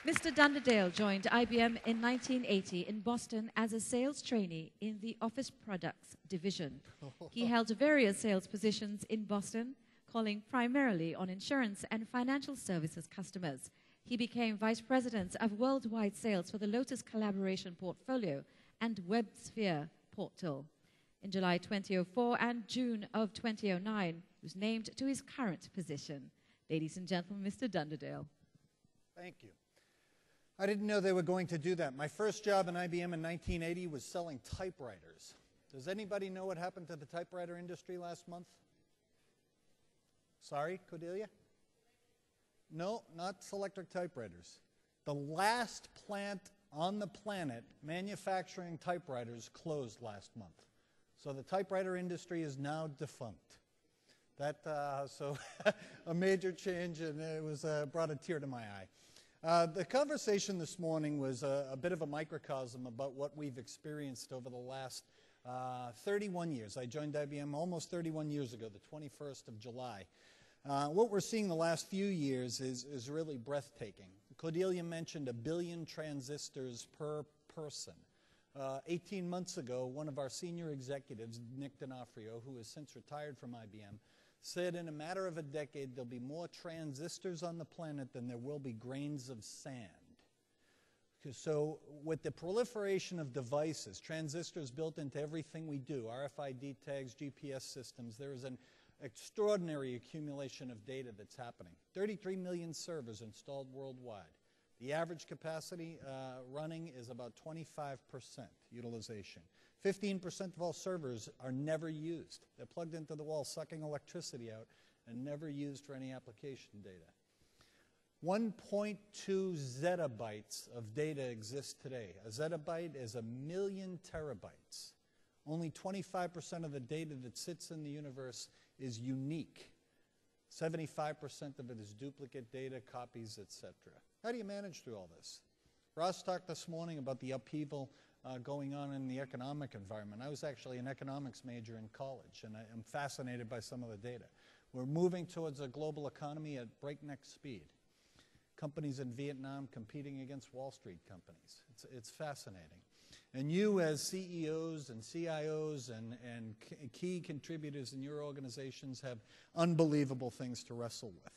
Mr. Dunderdale joined IBM in 1980 in Boston as a sales trainee in the Office Products division. He held various sales positions in Boston, calling primarily on insurance and financial services customers. He became Vice President of Worldwide Sales for the Lotus Collaboration Portfolio and WebSphere Portal. In July 2004 and June of 2009, he was named to his current position. Ladies and gentlemen, Mr. Dunderdale. Thank you. I didn't know they were going to do that. My first job in IBM in 1980 was selling typewriters. Does anybody know what happened to the typewriter industry last month? Sorry, Cordelia? No, not Selectric typewriters. The last plant on the planet manufacturing typewriters closed last month. So the typewriter industry is now defunct. So a major change, and it was brought a tear to my eye. The conversation this morning was a bit of a microcosm about what we've experienced over the last 31 years. I joined IBM almost 31 years ago, the 21st of July. What we're seeing the last few years is really breathtaking. Cordelia mentioned 1 billion transistors per person. 18 months ago, one of our senior executives, Nick D'Onofrio, who has since retired from IBM, said in a matter of a decade there'll be more transistors on the planet than there will be grains of sand. So with the proliferation of devices, transistors built into everything we do, RFID tags, GPS systems, there is an extraordinary accumulation of data that's happening. 33 million servers installed worldwide. The average capacity running is about 25% utilization. 15% of all servers are never used. They're plugged into the wall, sucking electricity out, and never used for any application data. 1.2 zettabytes of data exist today. A zettabyte is 1 million terabytes. Only 25% of the data that sits in the universe is unique. 75% of it is duplicate data, copies, etc. How do you manage through all this? Ross talked this morning about the upheaval going on in the economic environment. I was actually an economics major in college, and I'm fascinated by some of the data. We're moving towards a global economy at breakneck speed. Companies in Vietnam competing against Wall Street companies. It's fascinating. And you as CEOs and CIOs and key contributors in your organizations have unbelievable things to wrestle with.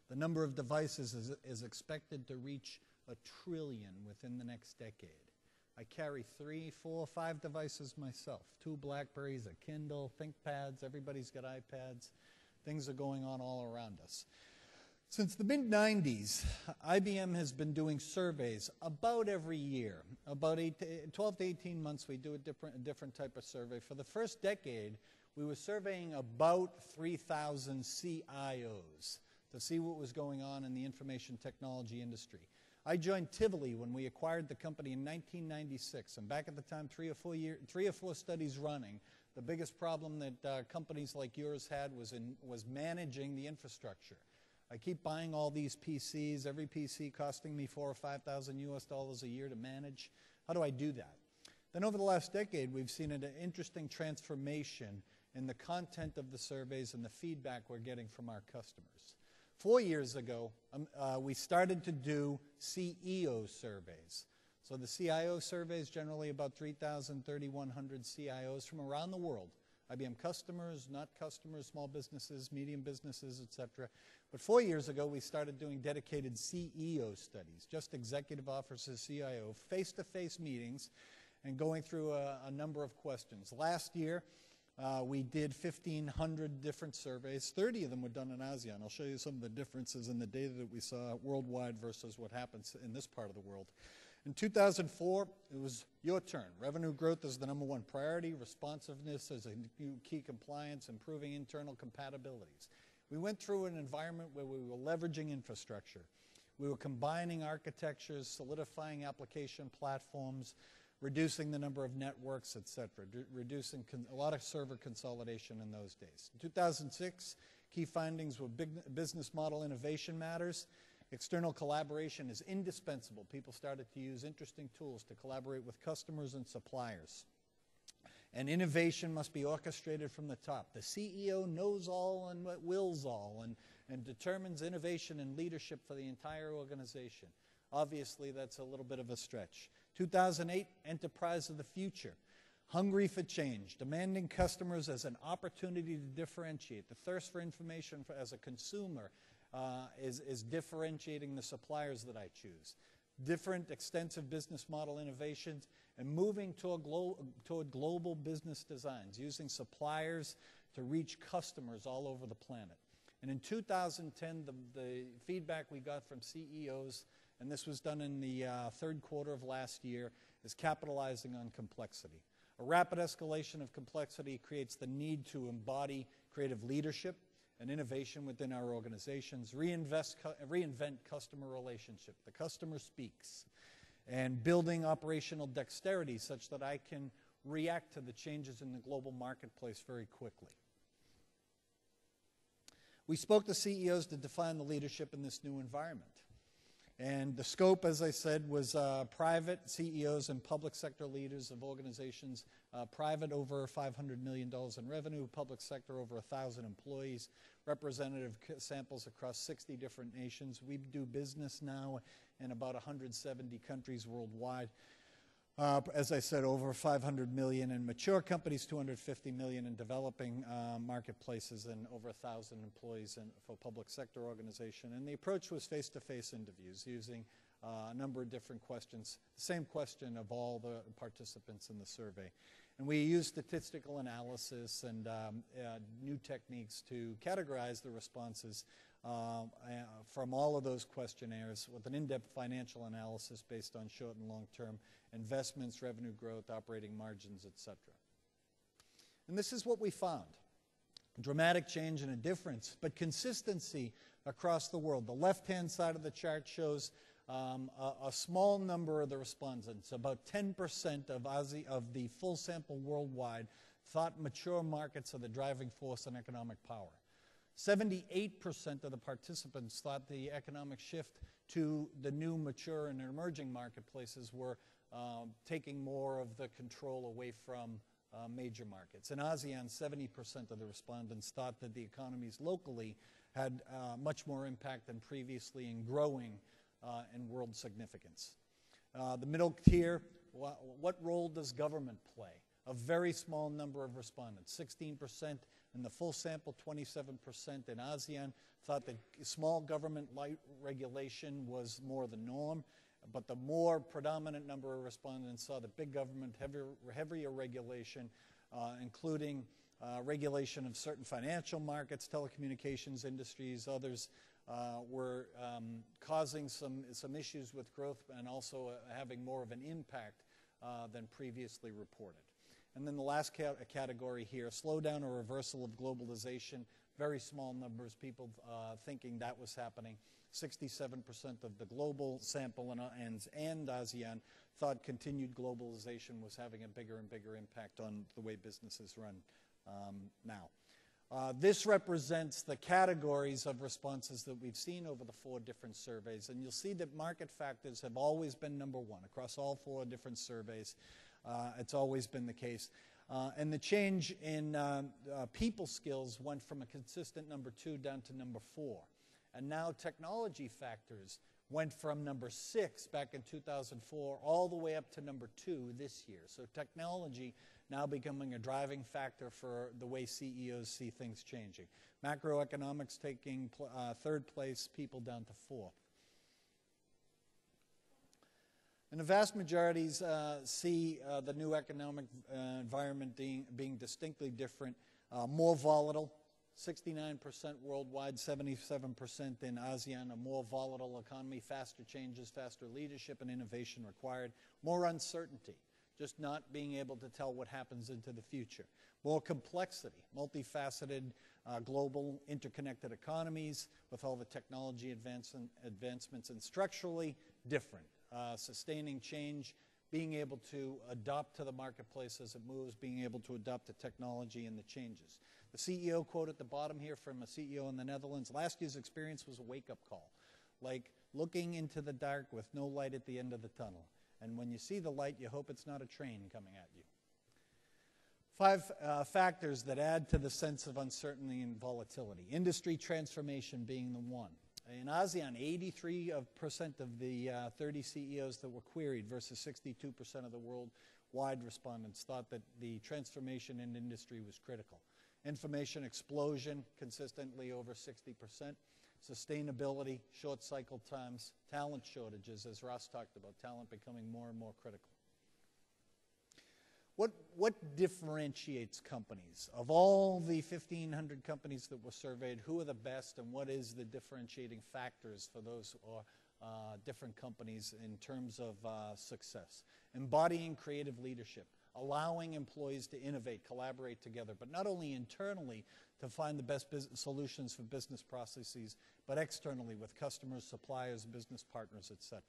The number of devices is expected to reach 1 trillion within the next decade. I carry 3, 4, 5 devices myself. 2 Blackberries, a Kindle, ThinkPads, everybody's got iPads. Things are going on all around us. Since the mid-90s, IBM has been doing surveys about every year. About 12 to 18 months, we do a different type of survey. For the first decade, we were surveying about 3,000 CIOs to see what was going on in the information technology industry. I joined Tivoli when we acquired the company in 1996, and back at the time, 3 or 4 studies running. The biggest problem that companies like yours had was managing the infrastructure. I keep buying all these PCs, every PC costing me $4,000 or $5,000 US a year to manage. How do I do that? Then over the last decade, we've seen an interesting transformation in the content of the surveys and the feedback we're getting from our customers. 4 years ago, we started to do CEO surveys. So the CIO surveys, generally about 3,000, 3,100 CIOs from around the world. IBM customers, not customers, small businesses, medium businesses, etc. But 4 years ago, we started doing dedicated CEO studies, just executive officers, CIO, face-to-face meetings, and going through a number of questions. Last year, we did 1,500 different surveys. 30 of them were done in ASEAN. I'll show you some of the differences in the data that we saw worldwide versus what happens in this part of the world. In 2004, it was your turn. Revenue growth is the #1 priority. Responsiveness is a key compliance, improving internal compatibilities. We went through an environment where we were leveraging infrastructure. We were combining architectures, solidifying application platforms, reducing the number of networks, etc., reducing a lot of server consolidation in those days. In 2006, key findings were business model innovation matters. External collaboration is indispensable. People started to use interesting tools to collaborate with customers and suppliers. And innovation must be orchestrated from the top. The CEO knows all and wills all, and determines innovation and leadership for the entire organization. Obviously, that's a little bit of a stretch. 2008, Enterprise of the Future. Hungry for change, demanding customers as an opportunity to differentiate. The thirst for information as a consumer is differentiating the suppliers that I choose. Different extensive business model innovations, and moving toward global business designs, using suppliers to reach customers all over the planet. And in 2010, the feedback we got from CEOs, and this was done in the third quarter of last year, is capitalizing on complexity. A rapid escalation of complexity creates the need to embody creative leadership and innovation within our organizations, reinvent customer relationship. The customer speaks. And building operational dexterity such that I can react to the changes in the global marketplace very quickly. We spoke to CEOs to define the leadership in this new environment. And the scope, as I said, was private CEOs and public sector leaders of organizations, private over $500 million in revenue, public sector over 1,000 employees, representative samples across 60 different nations. We do business now in about 170 countries worldwide. As I said, over 500 million in mature companies, 250 million in developing marketplaces, and over 1,000 employees for public sector organization. And the approach was face-to-face interviews using a number of different questions, the same question of all the participants in the survey. And we used statistical analysis and new techniques to categorize the responses from all of those questionnaires with an in-depth financial analysis based on short and long-term investments, revenue growth, operating margins, etc. And this is what we found. Dramatic change and a difference, but consistency across the world. The left-hand side of the chart shows a small number of the respondents, about 10% of the full sample worldwide, thought mature markets are the driving force in economic power. 78% of the participants thought the economic shift to the new mature and emerging marketplaces were taking more of the control away from major markets. In ASEAN, 70% of the respondents thought that the economies locally had much more impact than previously in growing in world significance. The middle tier, what role does government play? A very small number of respondents, 16% in the full sample, 27% in ASEAN, thought that small government-light regulation was more the norm, but the more predominant number of respondents saw that big government, heavier regulation, including regulation of certain financial markets, telecommunications industries, others, were causing some issues with growth and also having more of an impact than previously reported. And then the last category here, slowdown or reversal of globalization, very small numbers, people thinking that was happening. 67% of the global sample and ASEAN thought continued globalization was having a bigger and bigger impact on the way businesses run now. This represents the categories of responses that we've seen over the 4 different surveys, and you'll see that market factors have always been number 1 across all 4 different surveys. It's always been the case. And the change in people skills went from a consistent number 2 down to number 4. And now technology factors went from number 6 back in 2004 all the way up to number 2 this year. So technology now becoming a driving factor for the way CEOs see things changing. Macroeconomics taking 3rd place, people down to 4th. And the vast majorities see the new economic environment being distinctly different, more volatile, 69% worldwide, 77% in ASEAN, a more volatile economy, faster changes, faster leadership and innovation required, more uncertainty, just not being able to tell what happens into the future, more complexity, multifaceted, global, interconnected economies with all the technology advancements, and structurally different. Sustaining change, being able to adopt to the marketplace as it moves, being able to adopt to technology and the changes. The CEO quote at the bottom here from a CEO in the Netherlands, last year's experience was a wake-up call, like looking into the dark with no light at the end of the tunnel. And when you see the light, you hope it's not a train coming at you. 5 factors that add to the sense of uncertainty and volatility. Industry transformation being the one. In ASEAN, 83% of the 30 CEOs that were queried versus 62% of the worldwide respondents thought that the transformation in industry was critical. Information explosion, consistently over 60%. Sustainability, short cycle times, talent shortages, as Ross talked about, talent becoming more and more critical. What differentiates companies? Of all the 1,500 companies that were surveyed, who are the best and what is the differentiating factors for those different companies in terms of success? Embodying creative leadership, allowing employees to innovate, collaborate together, but not only internally to find the best solutions for business processes, but externally with customers, suppliers, business partners, etc.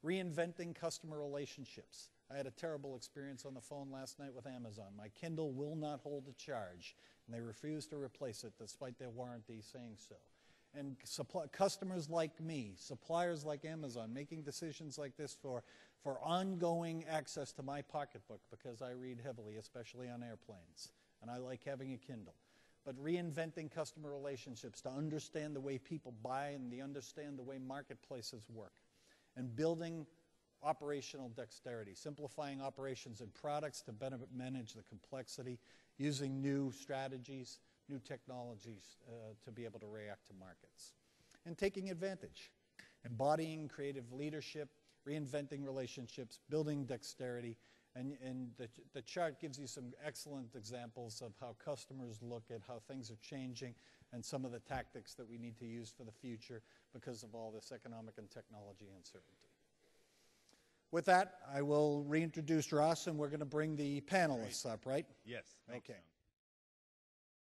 Reinventing customer relationships. I had a terrible experience on the phone last night with Amazon. My Kindle will not hold a charge, and they refuse to replace it despite their warranty saying so. And customers like me, suppliers like Amazon, making decisions like this for ongoing access to my pocketbook because I read heavily, especially on airplanes, and I like having a Kindle. But reinventing customer relationships to understand the way people buy and to understand the way marketplaces work. And building operational dexterity, simplifying operations and products to better manage the complexity, using new strategies, new technologies to be able to react to markets. And taking advantage, embodying creative leadership, reinventing relationships, building dexterity, and the chart gives you some excellent examples of how customers look at how things are changing and some of the tactics that we need to use for the future because of all this economic and technology uncertainty. With that, I will reintroduce Ross, and we're going to bring the panelists up, right? Yes. Thanks, Okay. John.